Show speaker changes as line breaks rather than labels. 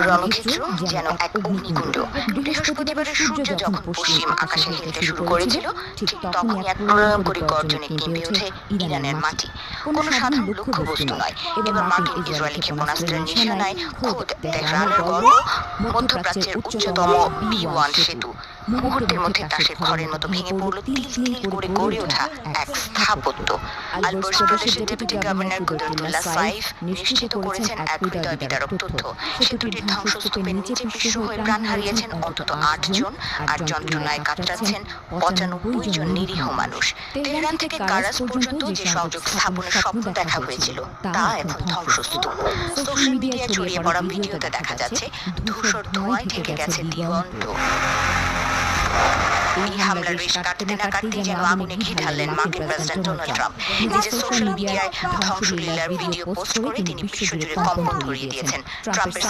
রণক্ষেত্র যেন এক অগ্নিকুণ্ড। বৃহস্পতিবারের সূর্য যখন পশ্চিম আকাশে হেলতে শুরু করেছিল, ঠিক তখনই এক প্রলয়ঙ্করী গর্জনে কেঁপে ওঠে ইরানের মাটি। কোনো সাধারণ লক্ষ্যবস্তু নয়, এবার মাটির ইসরায়েলি ক্ষেপণাস্ত্রের নিশানায় খোদ তেহরানের গর্ব, মধ্যপ্রাচ্যের উচ্চতম B1 সেতু। মুহূর্তের মধ্যে তাসের ঘরের মতো ভেঙে পড়ল তিল তিল করে গড়ে ওঠা এক স্থাপত্য। আলবর্স প্রদেশের ডেপুটি গভর্নর কুদরতুল্লাহ সাইফ নিশ্চিত করেছেন এক হৃদয় বিদারক তথ্য। সেতুটির ধ্বংসস্তূপের নিচে পিষ্ট হয়ে প্রাণ হারিয়েছেন অন্তত 8 জন, আর যন্ত্রণায় কাতরাচ্ছেন 95 জন নিরীহ মানুষ। তেহরান থেকে কারাস পর্যন্ত যে সংযোগ স্থাপনের স্বপ্ন দেখা হয়েছিল, তা এখন ধ্বংসস্তূপ। সোশ্যাল মিডিয়ায় ছড়িয়ে পড়া ভিডিওতে দেখা যাচ্ছে ধূসর ধোঁয়ায় ঢেকে গেছে দিগন্ত। এই হামলার রেশ কাটতে না কাটতেই যেন আগুনে ঘি ঢাললেন মার্কিন প্রেসিডেন্ট ডোনাল্ড ট্রাম্প। নিজের সোশ্যাল মিডিয়ায় ধ্বংসলীলার ভিডিও পোস্ট করে তিনি বিশ্বজুড়ে কম্পন ধরিয়ে দিয়েছেন। ট্রাম্পের